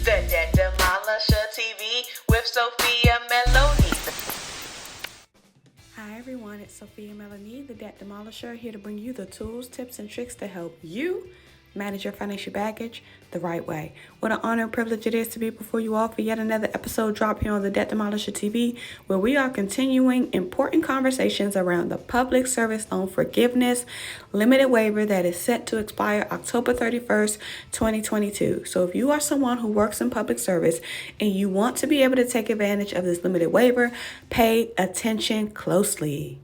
The Debt Demolisher TV with Sophia Melone. Hi everyone, it's Sophia Melonē, the Debt Demolisher, here to bring you the tools, tips, and tricks to help you manage your financial baggage the right way. What an honor and privilege it is to be before you all for yet another episode drop here on the Debt Demolisher TV, where we are continuing important conversations around the public service loan forgiveness limited waiver that is set to expire October 31st, 2022. So if you are someone who works in public service and you want to be able to take advantage of this limited waiver, pay attention closely.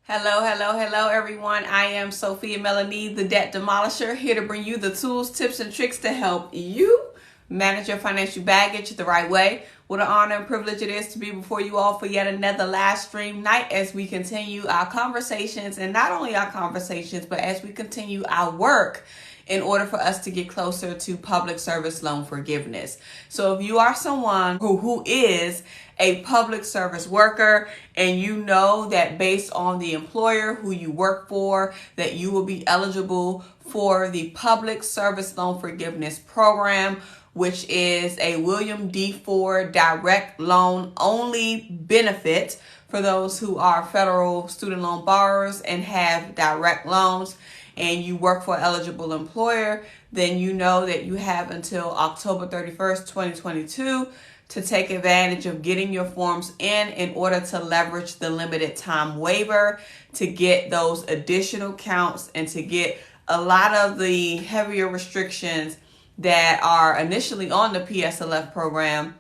Hello, everyone. I am Sophia Melonē, the Debt Demolisher, here to bring you the tools, tips, and tricks to help you manage your financial baggage the right way. What an honor and privilege it is to be before you all for yet another live stream night as we continue our conversations, and not only our conversations, but as we continue our work in order for us to get closer to public service loan forgiveness. So if you are someone who is a public service worker and you know that based on the employer who you work for, that you will be eligible for the public service loan forgiveness program, which is a William D. Ford direct loan only benefit for those who are federal student loan borrowers and have direct loans, and you work for an eligible employer, then you know that you have until October 31st, 2022 to take advantage of getting your forms in order to leverage the limited time waiver, to get those additional counts, and to get a lot of the heavier restrictions that are initially on the PSLF program,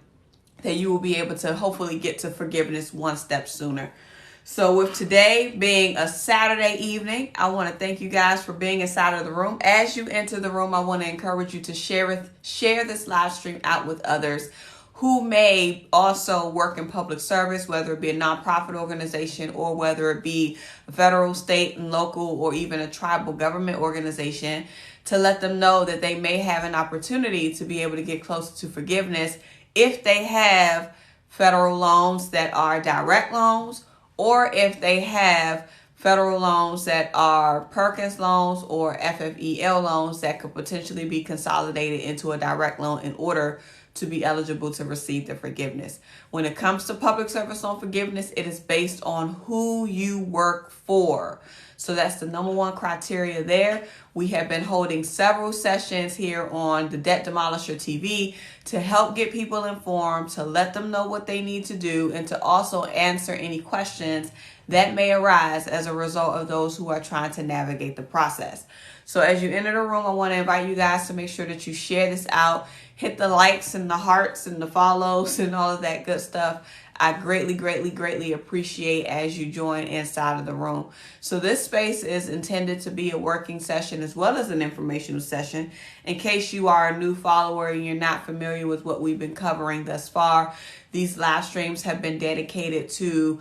that you will be able to hopefully get to forgiveness one step sooner. So with today being a Saturday evening, I want to thank you guys for being inside of the room. As you enter the room, I want to encourage you to share this live stream out with others who may also work in public service, whether it be a nonprofit organization or whether it be a federal, state, and local, or even a tribal government organization, to let them know that they may have an opportunity to be able to get closer to forgiveness if they have federal loans that are direct loans, or if they have federal loans that are Perkins loans or FFEL loans that could potentially be consolidated into a direct loan in order to be eligible to receive the forgiveness. When it comes to public service loan forgiveness, it is based on who you work for. So that's the number one criteria there. We have been holding several sessions here on the Debt Demolisher TV to help get people informed, to let them know what they need to do, and to also answer any questions that may arise as a result of those who are trying to navigate the process. So as you enter the room, I want to invite you guys to make sure that you share this out. Hit the likes and the hearts and the follows and all of that good stuff. I greatly appreciate as you join inside of the room. So this space is intended to be a working session as well as an informational session. In case you are a new follower and you're not familiar with what we've been covering thus far, these live streams have been dedicated to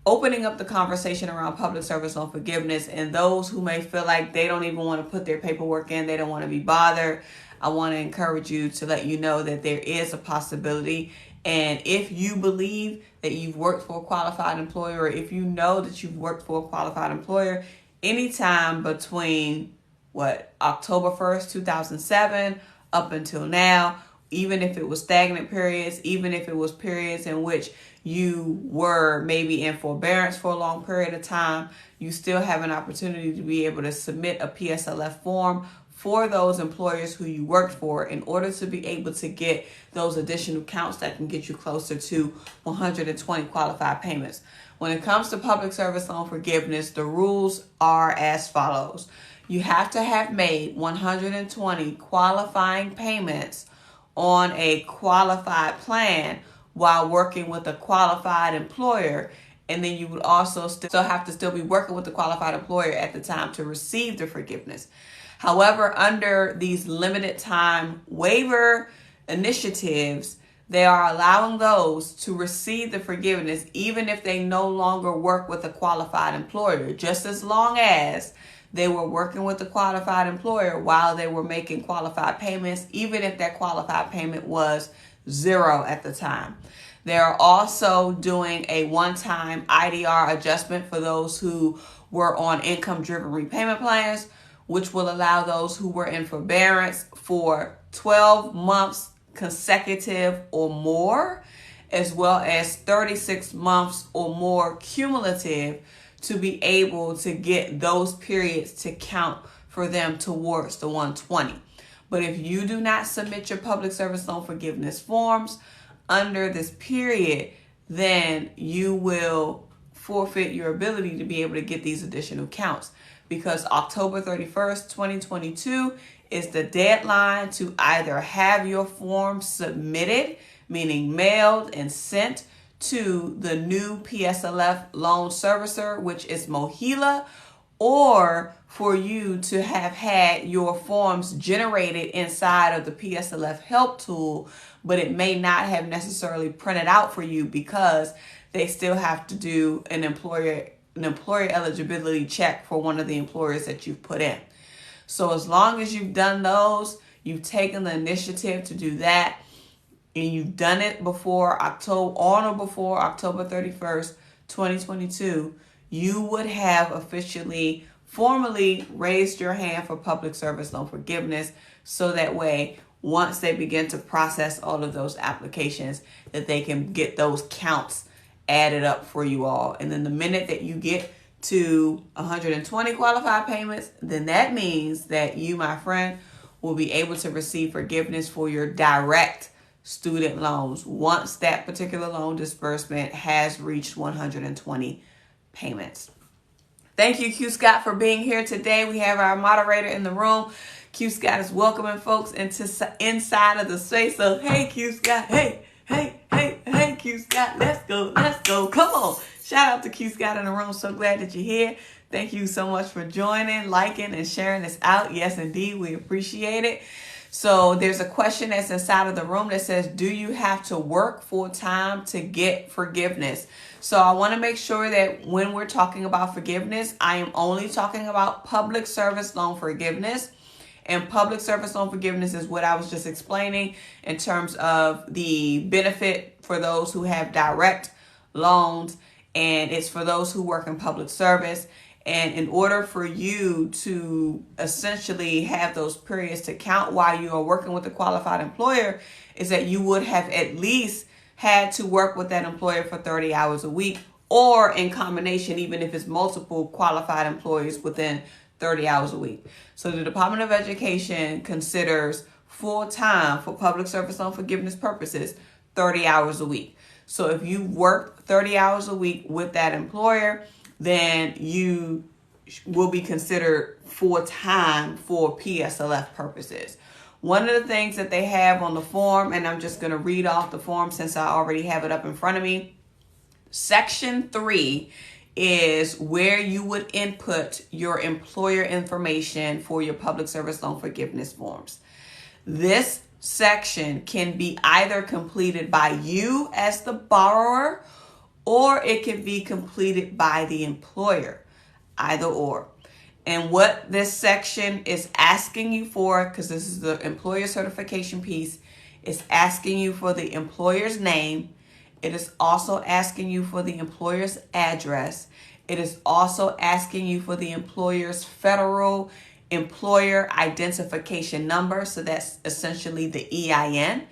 opening up the conversation around public service loan forgiveness, and those who may feel like they don't even want to put their paperwork in, they don't want to be bothered, I want to encourage you to let you know that there is a possibility. And if you believe that you've worked for a qualified employer, or if you know that you've worked for a qualified employer anytime between October 1st, 2007 up until now, even if it was stagnant periods, even if it was periods in which you were maybe in forbearance for a long period of time, you still have an opportunity to be able to submit a PSLF form for those employers who you worked for in order to be able to get those additional counts that can get you closer to 120 qualified payments. When it comes to public service loan forgiveness, the rules are as follows. You have to have made 120 qualifying payments on a qualified plan while working with a qualified employer, and then you would also still have to be working with the qualified employer at the time to receive the forgiveness. However, under these limited time waiver initiatives, they are allowing those to receive the forgiveness even if they no longer work with a qualified employer, just as long as they were working with a qualified employer while they were making qualified payments, even if that qualified payment was zero at the time. They are also doing a one-time IDR adjustment for those who were on income-driven repayment plans, which will allow those who were in forbearance for 12 months consecutive or more, as well as 36 months or more cumulative, to be able to get those periods to count for them towards the 120. But if you do not submit your public service loan forgiveness forms under this period, then you will forfeit your ability to be able to get these additional counts, because October 31st, 2022 is the deadline to either have your forms submitted, meaning mailed and sent to the new PSLF loan servicer, which is Mohila, or for you to have had your forms generated inside of the PSLF help tool, but it may not have necessarily printed out for you because they still have to do an employer eligibility check for one of the employers that you've put in. So as long as you've done those, you've taken the initiative to do that, and you've done it before October 31st, 2022, you would have officially, formally raised your hand for public service loan forgiveness. So that way, once they begin to process all of those applications, that they can get those counts added up for you all. And then the minute that you get to 120 qualified payments, then that means that you, my friend, will be able to receive forgiveness for your direct student loans once that particular loan disbursement has reached 120 payments. Thank you, Q Scott, for being here today. We have our moderator in the room. Q Scott is welcoming folks inside of the space. So, hey, Q Scott, hey, Q Scott, let's go. Come on. Shout out to Q Scott in the room. So glad that you're here. Thank you so much for joining, liking, and sharing this out. Yes, indeed, we appreciate it. So there's a question that's inside of the room that says, do you have to work full time to get forgiveness? So I want to make sure that when we're talking about forgiveness, I am only talking about public service loan forgiveness. And public service loan forgiveness is what I was just explaining in terms of the benefit for those who have direct loans, and it's for those who work in public service. And in order for you to essentially have those periods to count while you are working with a qualified employer, is that you would have at least had to work with that employer for 30 hours a week, or in combination, even if it's multiple qualified employees within 30 hours a week. So the Department of Education considers full-time for public service loan forgiveness purposes 30 hours a week. So if you work 30 hours a week with that employer, then you will be considered full-time for PSLF purposes. One of the things that they have on the form, and I'm just going to read off the form since I already have it up in front of me. Section 3 is where you would input your employer information for your public service loan forgiveness forms. This section can be either completed by you as the borrower, or it can be completed by the employer, either or. And what this section is asking you for, because this is the employer certification piece, is asking you for the employer's name. It is also asking you for the employer's address. It is also asking you for the employer's federal employer identification number. So that's essentially the EIN.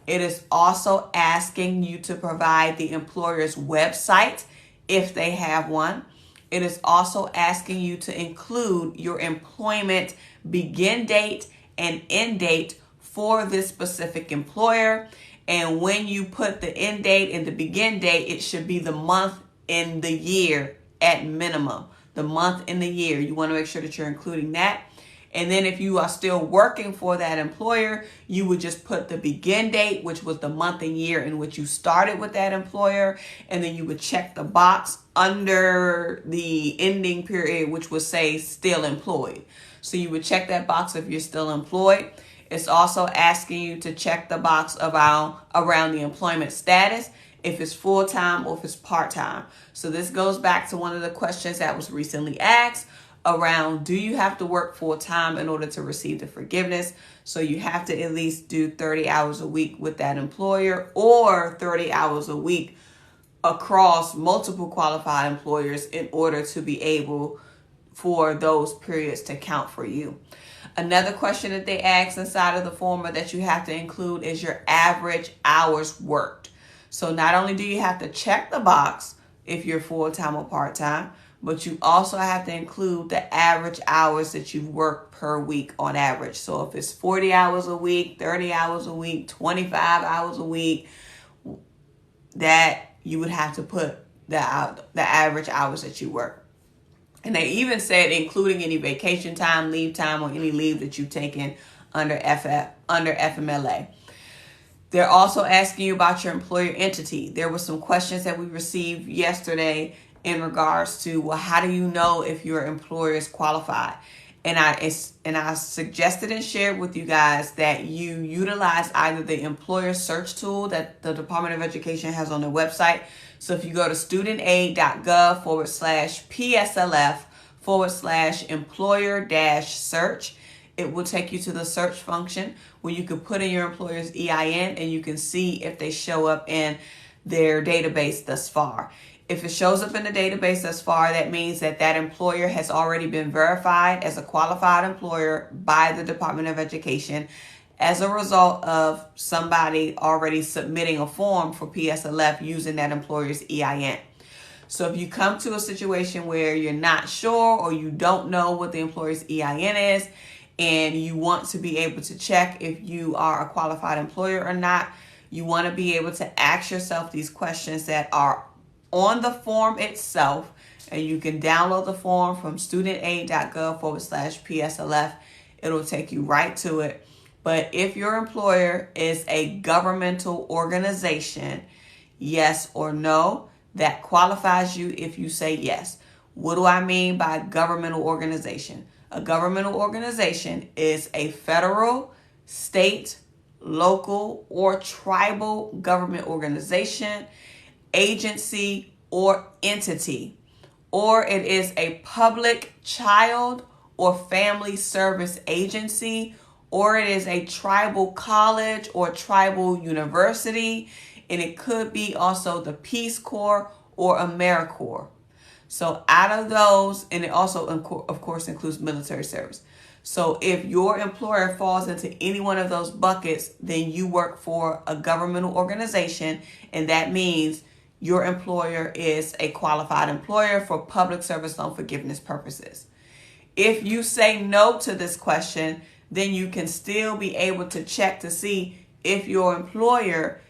It is also asking you to provide the employer's website if they have one. It is also asking you to include your employment begin date and end date for this specific employer. And when you put the end date and the begin date, it should be the month in the year at minimum. The month in the year. You want to make sure that you're including that. And then if you are still working for that employer, you would just put the begin date, which was the month and year in which you started with that employer. And then you would check the box under the ending period, which would say still employed. So you would check that box if you're still employed. It's also asking you to check the box around the employment status, if it's full-time or if it's part-time. So this goes back to one of the questions that was recently asked around, do you have to work full-time in order to receive the forgiveness? So you have to at least do 30 hours a week with that employer, or 30 hours a week across multiple qualified employers in order to be able for those periods to count for you. Another question that they ask inside of the form or that you have to include is your average hours worked. So not only do you have to check the box if you're full-time or part-time, but you also have to include the average hours that you've worked per week on average. So if it's 40 hours a week, 30 hours a week, 25 hours a week, that you would have to put the average hours that you work. And they even said including any vacation time, leave time, or any leave that you've taken under FMLA. They're also asking you about your employer entity. There were some questions that we received yesterday in regards to, well, how do you know if your employer is qualified? And I suggested and shared with you guys that you utilize either the employer search tool that the Department of Education has on their website. So if you go to studentaid.gov/PSLF/employer-search, it will take you to the search function where you can put in your employer's EIN and you can see if they show up in their database thus far. If it shows up in the database thus far, that means that that employer has already been verified as a qualified employer by the Department of Education as a result of somebody already submitting a form for PSLF using that employer's EIN. So if you come to a situation where you're not sure or you don't know what the employer's EIN is and you want to be able to check if you are a qualified employer or not, you want to be able to ask yourself these questions that are on the form itself, and you can download the form from studentaid.gov/PSLF. It'll take you right to it. But if your employer is a governmental organization, yes or no, that qualifies you if you say yes. What do I mean by governmental organization? A governmental organization is a federal, state, local, or tribal government organization, agency, or entity, or it is a public child or family service agency, or it is a tribal college or tribal university, and it could be also the Peace Corps or AmeriCorps. So out of those, and it also of course includes military service. So if your employer falls into any one of those buckets, then you work for a governmental organization, and that means your employer is a qualified employer for public service loan forgiveness purposes. If you say no to this question, then you can still be able to check to see if your employer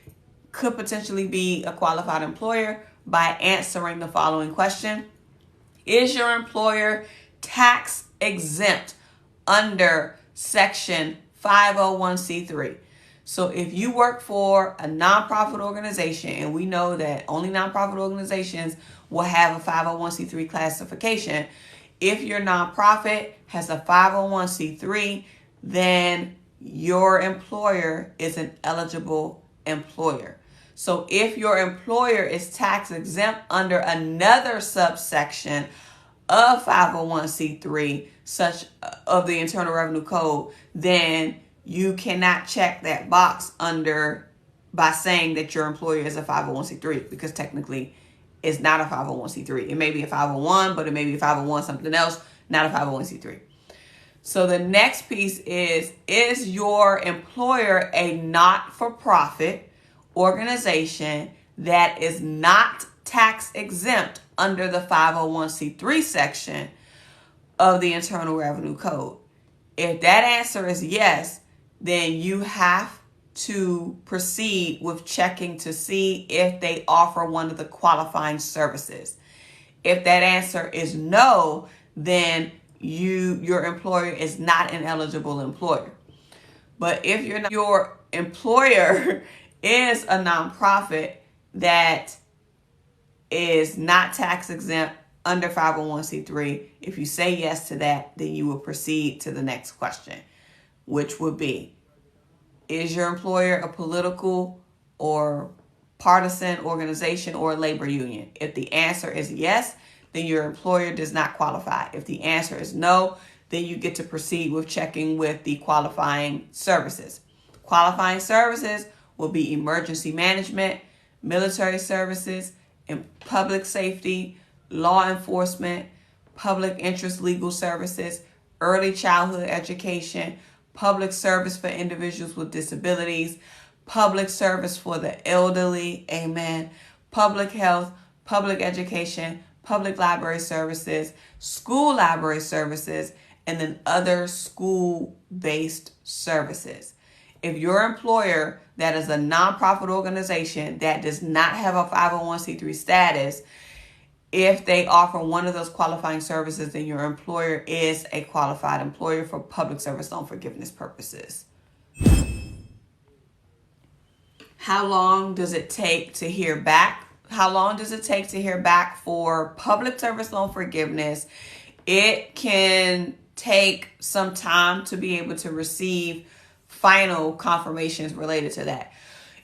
could potentially be a qualified employer by answering the following question. Is your employer tax exempt under Section 501c3? So if you work for a nonprofit organization, and we know that only nonprofit organizations will have a 501c3 classification, if your nonprofit has a 501c3, then your employer is an eligible employer. So if your employer is tax exempt under another subsection of 501c3, such of the Internal Revenue Code, then you cannot check that box by saying that your employer is a 501c3, because technically it's not a 501c3. It may be a 501, but it may be a 501 something else, not a 501c3. So the next piece is your employer a not-for-profit organization that is not tax exempt under the 501c3 section of the Internal Revenue Code? If that answer is yes, then you have to proceed with checking to see if they offer one of the qualifying services. If that answer is no, then your employer is not an eligible employer. But if your employer is a nonprofit that is not tax exempt under 501c3, if you say yes to that, then you will proceed to the next question, which would be, is your employer a political or partisan organization or a labor union? If the answer is yes, then your employer does not qualify. If the answer is no, then you get to proceed with checking with the qualifying services. Qualifying services will be emergency management, military services, and public safety, law enforcement, public interest legal services, early childhood education, public service for individuals with disabilities, public service for the elderly, amen, public health, public education, public library services, school library services, and then other school-based services. If your employer that is a nonprofit organization that does not have a 501c3 status, if they offer one of those qualifying services, then your employer is a qualified employer for public service loan forgiveness purposes. How long does it take to hear back? How long does it take to hear back for public service loan forgiveness? It can take some time to be able to receive final confirmations related to that.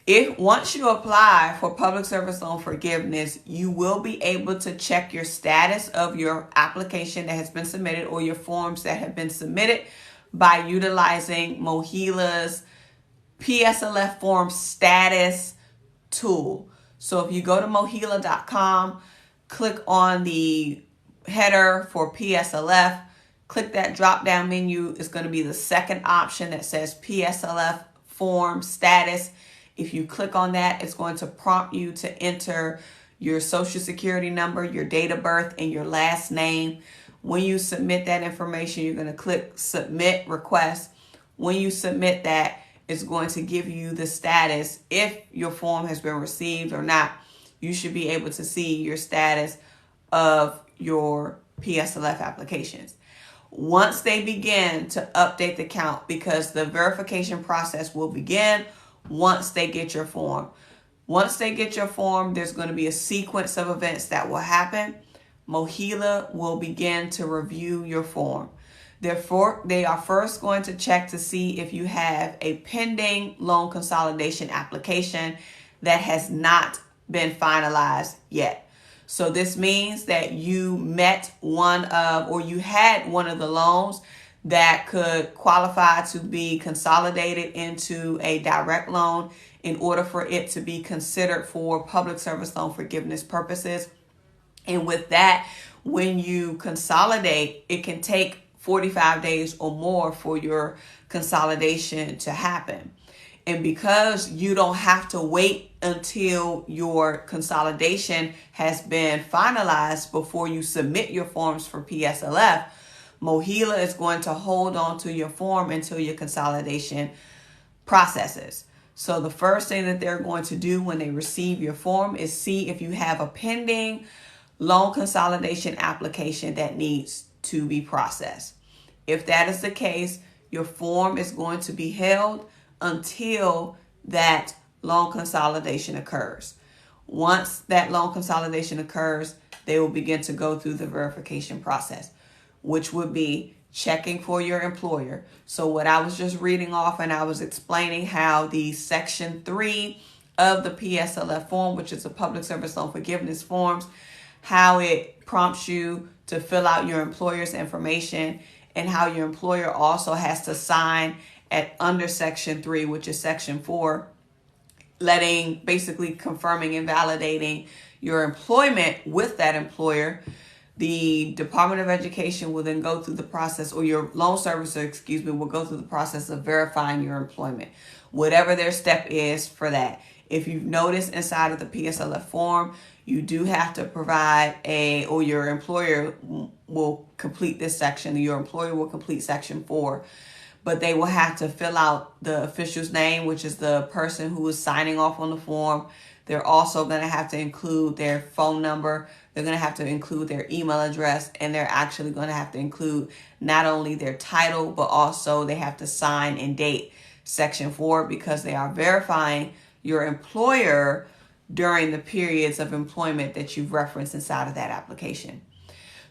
If once you apply for public service loan forgiveness, you will be able to check your status of your application that has been submitted or your forms that have been submitted by utilizing MOHELA's PSLF form status tool. So if you go to mohela.com, click on the header for PSLF, click that drop down menu. It's going to be the second option that says PSLF form status. If you click on that, it's going to prompt you to enter your social security number, your date of birth, and your last name. When you submit that information, you're going to click submit request. When you submit that, it's going to give you the status. If your form has been received or not, you should be able to see your status of your PSLF applications. Once they begin to update the count, because the verification process will begin once they get your form. Once they get your form, there's going to be a sequence of events that will happen. MOHELA will begin to review your form. Therefore, they are first going to check to see if you have a pending loan consolidation application that has not been finalized yet. So this means that you met one of, or you had one of the loans that could qualify to be consolidated into a direct loan in order for it to be considered for public service loan forgiveness purposes. And with that, when you consolidate, it can take 45 days or more for your consolidation to happen. And because you don't have to wait until your consolidation has been finalized before you submit your forms for PSLF, MOHELA is going to hold on to your form until your consolidation processes. So the first thing that they're going to do when they receive your form is see if you have a pending loan consolidation application that needs to be processed. If that is the case, your form is going to be held until that loan consolidation occurs. Once that loan consolidation occurs, they will begin to go through the verification process, which would be checking for your employer. So what I was just reading off, and I was explaining how the Section 3 of the PSLF form, which is a public service loan forgiveness forms, how it prompts you to fill out your employer's information, and how your employer also has to sign at under Section 3, which is Section 4, basically confirming and validating your employment with that employer. The Department of Education will then go through the process, or your loan servicer, will go through the process of verifying your employment, whatever their step is for that. If you've noticed inside of the PSLF form, you do have to provide or your employer will complete this section. Your employer will complete Section 4, but they will have to fill out the official's name, which is the person who is signing off on the form. They're also going to have to include their phone number. They're going to have to include their email address, and they're actually going to have to include not only their title, but also they have to sign and date Section 4, because they are verifying your employer during the periods of employment that you've referenced inside of that application.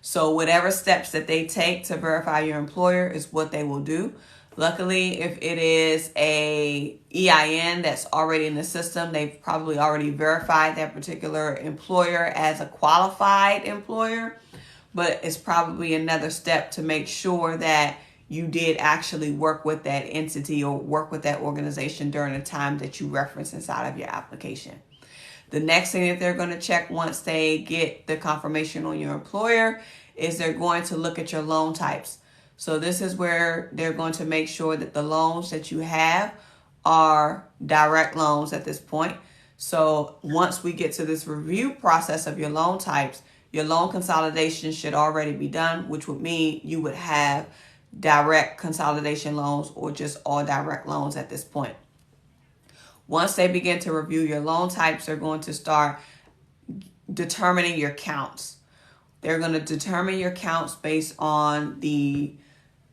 So whatever steps that they take to verify your employer is what they will do. Luckily, if it is a EIN that's already in the system, they've probably already verified that particular employer as a qualified employer, but it's probably another step to make sure that you did actually work with that entity or work with that organization during the time that you reference inside of your application. The next thing that they're going to check once they get the confirmation on your employer is they're going to look at your loan types. So this is where they're going to make sure that the loans that you have are direct loans at this point. So once we get to this review process of your loan types, your loan consolidation should already be done, which would mean you would have direct consolidation loans or just all direct loans at this point. Once they begin to review your loan types, they're going to start determining your counts. They're going to determine your counts based on the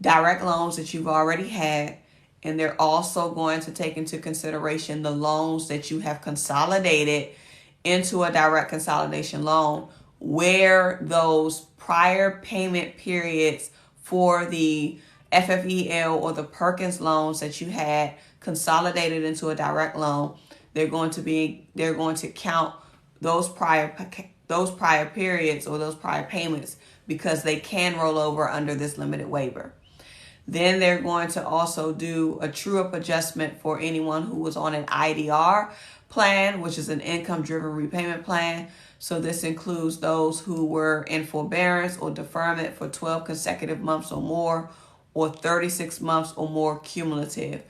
direct loans that you've already had. And they're also going to take into consideration the loans that you have consolidated into a direct consolidation loan, where those prior payment periods for the FFEL or the Perkins loans that you had consolidated into a direct loan, they're going to count those prior periods or those prior payments because they can roll over under this limited waiver. Then they're going to also do a true-up adjustment for anyone who was on an IDR plan, which is an income-driven repayment plan. So this includes those who were in forbearance or deferment for 12 consecutive months or more, or 36 months or more cumulative,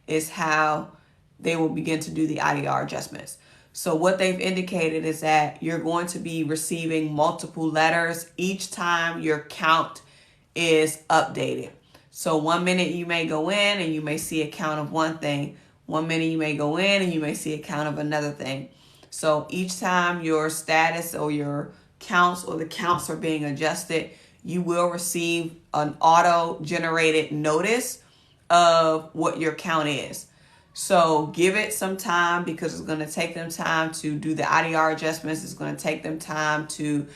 is how they will begin to do the IDR adjustments. So what they've indicated is that you're going to be receiving multiple letters each time your count is updated. So 1 minute you may go in and you may see a count of one thing. 1 minute you may go in and you may see a count of another thing. So each time your status or your counts or the counts are being adjusted, you will receive an auto-generated notice of what your count is. So give it some time because it's going to take them time to do the IDR adjustments. It's going to take them time to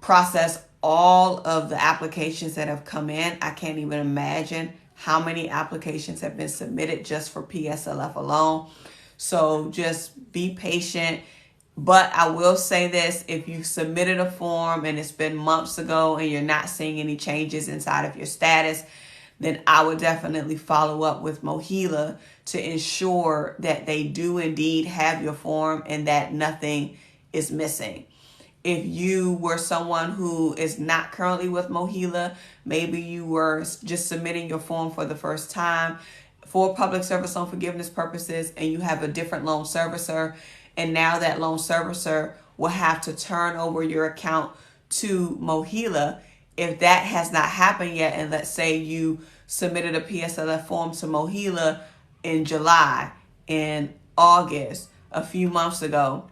process all of the applications that have come in. I can't even imagine how many applications have been submitted just for PSLF alone. So just be patient. But I will say this, if you submitted a form and it's been months ago and you're not seeing any changes inside of your status, then I would definitely follow up with MOHELA to ensure that they do indeed have your form and that nothing is missing. If you were someone who is not currently with MOHELA, maybe you were just submitting your form for the first time for public service loan forgiveness purposes and you have a different loan servicer, and now that loan servicer will have to turn over your account to MOHELA. If that has not happened yet, and let's say you submitted a PSLF form to MOHELA in July, in August, a few months ago,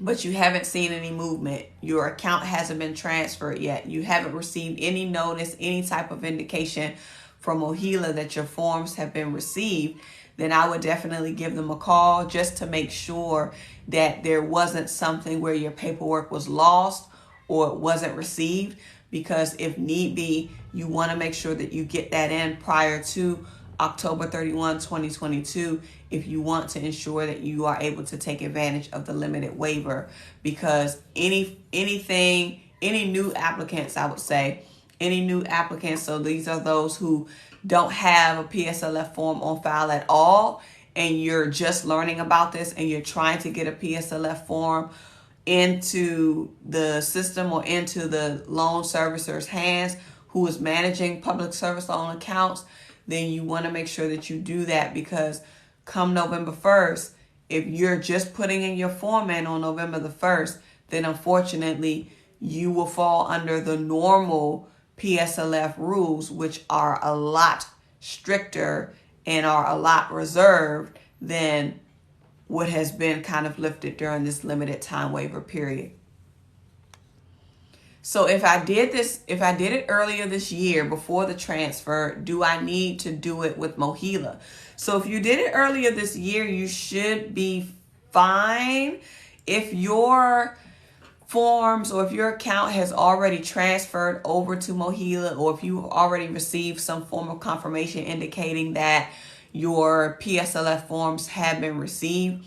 but you haven't seen any movement, your account hasn't been transferred yet, you haven't received any notice, any type of indication from MOHELA that your forms have been received, then I would definitely give them a call just to make sure that there wasn't something where your paperwork was lost or it wasn't received, because if need be, you want to make sure that you get that in prior to October 31, 2022, if you want to ensure that you are able to take advantage of the limited waiver. Because any new applicants, I would say, any new applicants, so these are those who don't have a PSLF form on file at all, and you're just learning about this and you're trying to get a PSLF form into the system or into the loan servicer's hands who is managing public service loan accounts, then you want to make sure that you do that, because come November 1st, if you're just putting in your form in on November the 1st, then unfortunately you will fall under the normal PSLF rules, which are a lot stricter and are a lot reserved than what has been kind of lifted during this limited time waiver period. So if I did it earlier this year before the transfer, do I need to do it with MOHELA? So if you did it earlier this year, you should be fine. If your forms or if your account has already transferred over to MOHELA, or if you already received some form of confirmation indicating that your PSLF forms have been received,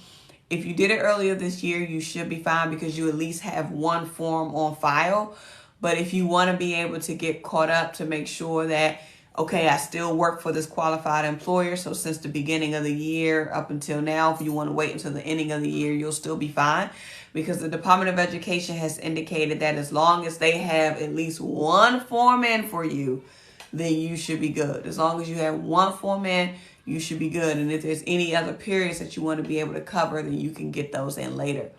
if you did it earlier this year, you should be fine because you at least have one form on file. But if you want to be able to get caught up to make sure that, okay, I still work for this qualified employer, so since the beginning of the year up until now, if you want to wait until the ending of the year, you'll still be fine, because the Department of Education has indicated that as long as they have at least one form in for you, then you should be good. As long as you have one form in, you should be good. And if there's any other periods that you want to be able to cover, then you can get those in later.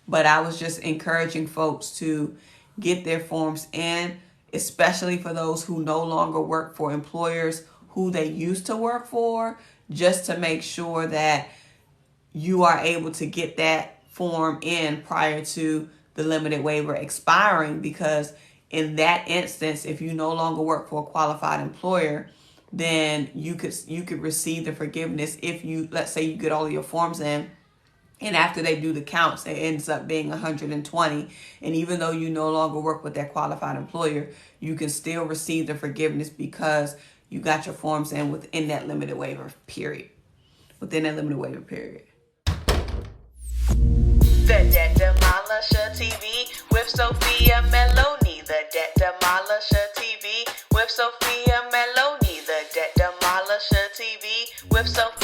But I was just encouraging folks to get their forms in, especially for those who no longer work for employers who they used to work for, just to make sure that you are able to get that form in prior to the limited waiver expiring. Because in that instance, if you no longer work for a qualified employer, then you could receive the forgiveness if you, let's say you get all of your forms in, and after they do the counts, it ends up being 120. And even though you no longer work with that qualified employer, you can still receive the forgiveness because you got your forms in within that limited waiver period. Within that limited waiver period. The Debt Demolisher TV with Sophia Melone. The Debt Demolisher TV with Sophia Melone. The Debt Demolisher TV with Sophia